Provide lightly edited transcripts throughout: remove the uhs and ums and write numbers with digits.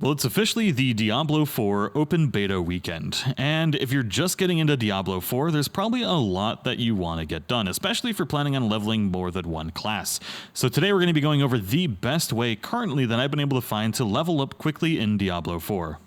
Well, it's officially the Diablo 4 open beta weekend, and if you're just getting into Diablo 4, there's probably a lot that you want to get done, especially if you're planning on leveling more than one class. So today we're going to be going over the best way currently that I've been able to find to level up quickly in Diablo 4.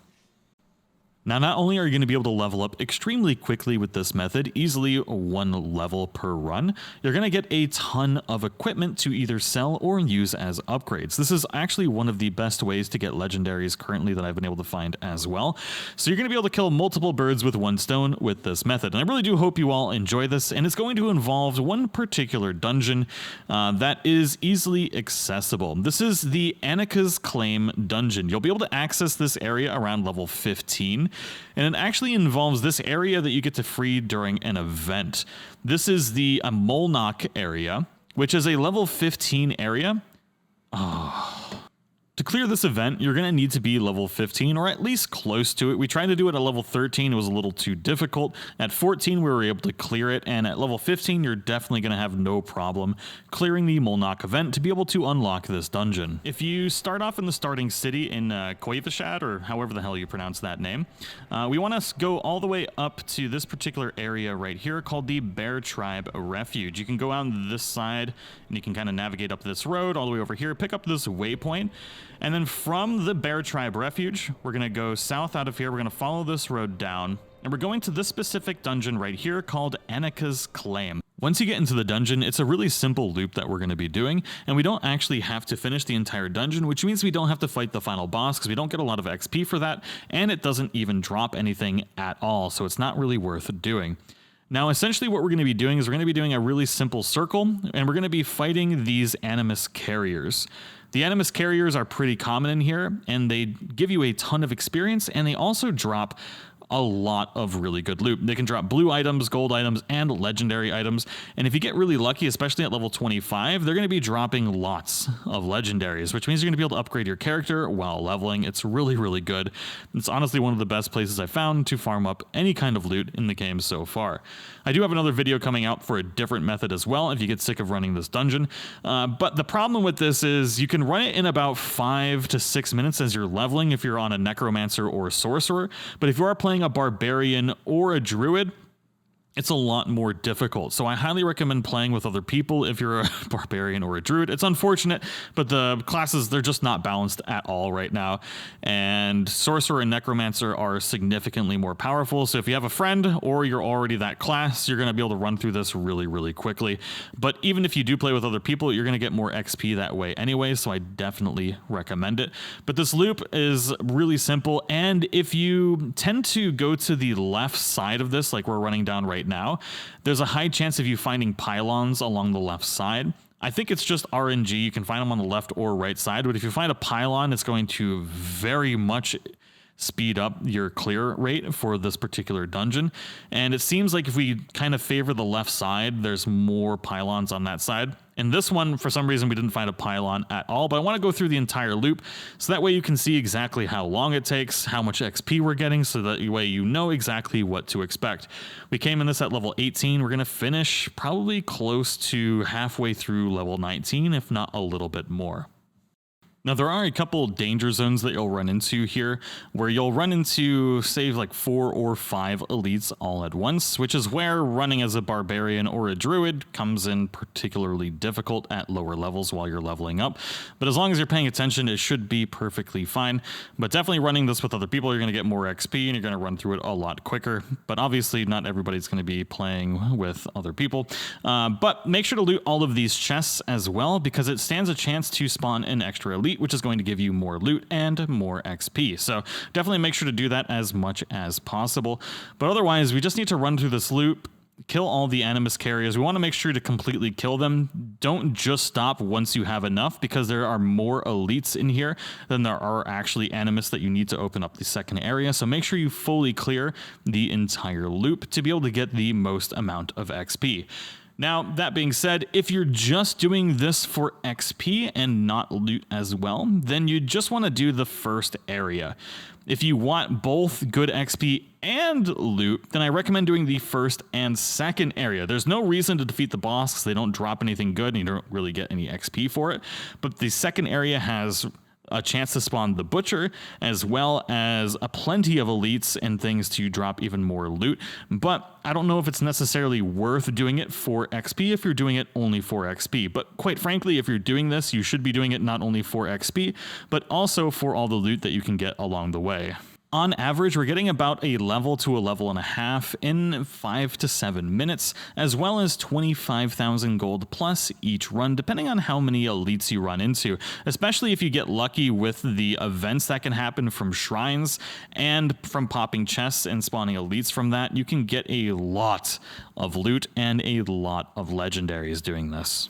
Now, not only are you going to be able to level up extremely quickly with this method, easily one level per run, you're going to get a ton of equipment to either sell or use as upgrades. This is actually one of the best ways to get legendaries currently that I've been able to find as well. So you're going to be able to kill multiple birds with one stone with this method. And I really do hope you all enjoy this, and it's going to involve one particular dungeon that is easily accessible. This is the Annika's Claim dungeon. You'll be able to access this area around level 15. And it actually involves this area that you get to free during an event. This is the Molnock area, which is a level 15 area. To clear this event, you're going to need to be level 15 or at least close to it. We tried to do it at level 13. It was a little too difficult. At 14, we were able to clear it. And at level 15, you're definitely going to have no problem clearing the Molnock event to be able to unlock this dungeon. If you start off in the starting city in Quavashad, or however the hell you pronounce that name, we want to go all the way up to this particular area right here called the Bear Tribe Refuge. You can go out on this side and you can kind of navigate up this road all the way over here, pick up this waypoint. And then from the Bear Tribe Refuge, we're going to go south out of here. We're going to follow this road down, and we're going to this specific dungeon right here called Annika's Claim. Once you get into the dungeon, it's a really simple loop that we're going to be doing, and we don't actually have to finish the entire dungeon, which means we don't have to fight the final boss because we don't get a lot of XP for that, and it doesn't even drop anything at all, so it's not really worth doing. Now, essentially what we're going to be doing is we're going to be doing a really simple circle, and we're going to be fighting these Animus Carriers. The Animus Carriers are pretty common in here, and they give you a ton of experience, and they also drop a lot of really good loot. They can drop blue items, gold items, and legendary items. And if you get really lucky, especially at level 25, they're going to be dropping lots of legendaries, which means you're going to be able to upgrade your character while leveling. It's really, really good. It's honestly one of the best places I've found to farm up any kind of loot in the game so far. I do have another video coming out for a different method as well if you get sick of running this dungeon. But the problem with this is you can run it in about 5 to 6 minutes as you're leveling if you're on a necromancer or a sorcerer. But if you are playing a barbarian or a druid, it's a lot more difficult. So I highly recommend playing with other people if you're a barbarian or a druid. It's unfortunate, but the classes, they're just not balanced at all right now. And sorcerer and necromancer are significantly more powerful. So if you have a friend or you're already that class, you're going to be able to run through this really, really quickly. But even if you do play with other people, you're going to get more XP that way anyway. So I definitely recommend it. But this loop is really simple. And if you tend to go to the left side of this, like we're running down right now, there's a high chance of you finding pylons along the left side. I think it's just RNG. You can find them on the left or right side, but if you find a pylon, it's going to very much speed up your clear rate for this particular dungeon. And it seems like if we kind of favor the left side, there's more pylons on that side. In this one, for some reason, we didn't find a pylon at all, but I want to go through the entire loop so that way you can see exactly how long it takes, how much XP we're getting, so that way you know exactly what to expect. We came in this at level 18. We're going to finish probably close to halfway through level 19, if not a little bit more. Now, there are a couple danger zones that you'll run into here where you'll run into, say, like 4 or 5 elites all at once, which is where running as a barbarian or a druid comes in particularly difficult at lower levels while you're leveling up. But as long as you're paying attention, it should be perfectly fine. But definitely running this with other people, you're going to get more XP and you're going to run through it a lot quicker. But obviously, not everybody's going to be playing with other people. But make sure to loot all of these chests as well, because it stands a chance to spawn an extra elite, which is going to give you more loot and more XP. So definitely make sure to do that as much as possible. But otherwise, we just need to run through this loop, kill all the Animus Carriers. We want to make sure to completely kill them. Don't just stop once you have enough, because there are more elites in here than there are actually Animus that you need to open up the second area. So make sure you fully clear the entire loop to be able to get the most amount of XP. Now, that being said, if you're just doing this for XP and not loot as well, then you just want to do the first area. If you want both good XP and loot, then I recommend doing the first and second area. There's no reason to defeat the boss because they don't drop anything good and you don't really get any XP for it. But the second area has a chance to spawn the Butcher, as well as a plenty of elites and things to drop even more loot. But I don't know if it's necessarily worth doing it for XP if you're doing it only for XP. But quite frankly, if you're doing this, you should be doing it not only for XP, but also for all the loot that you can get along the way. On average, we're getting about a level to a level and a half in 5 to 7 minutes, as well as 25,000 gold plus each run, depending on how many elites you run into, especially if you get lucky with the events that can happen from shrines and from popping chests and spawning elites from that. You can get a lot of loot and a lot of legendaries doing this.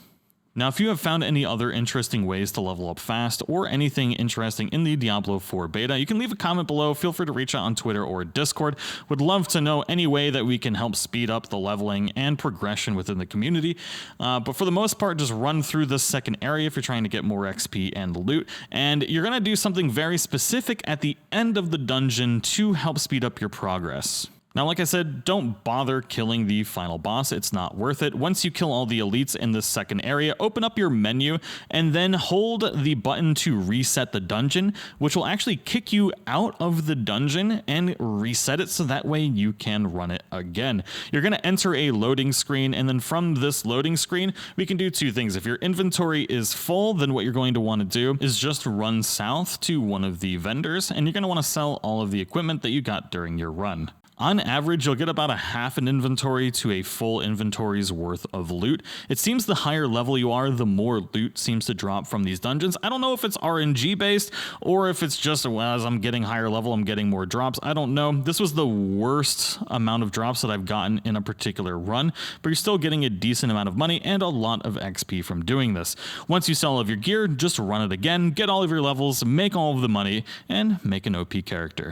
Now, if you have found any other interesting ways to level up fast or anything interesting in the Diablo 4 beta, you can leave a comment below. Feel free to reach out on Twitter or Discord. Would love to know any way that we can help speed up the leveling and progression within the community. But for the most part, just run through this second area if you're trying to get more XP and loot. And you're going to do something very specific at the end of the dungeon to help speed up your progress. Now, like I said, don't bother killing the final boss. It's not worth it. Once you kill all the elites in this second area, open up your menu and then hold the button to reset the dungeon, which will actually kick you out of the dungeon and reset it so that way you can run it again. You're going to enter a loading screen, and then from this loading screen, we can do two things. If your inventory is full, then what you're going to want to do is just run south to one of the vendors, and you're going to want to sell all of the equipment that you got during your run. On average, you'll get about a half an inventory to a full inventory's worth of loot. It seems the higher level you are, the more loot seems to drop from these dungeons. I don't know if it's RNG based or if it's just, well, as I'm getting higher level, I'm getting more drops. I don't know. This was the worst amount of drops that I've gotten in a particular run, but you're still getting a decent amount of money and a lot of XP from doing this. Once you sell all of your gear, just run it again, get all of your levels, make all of the money, and make an OP character.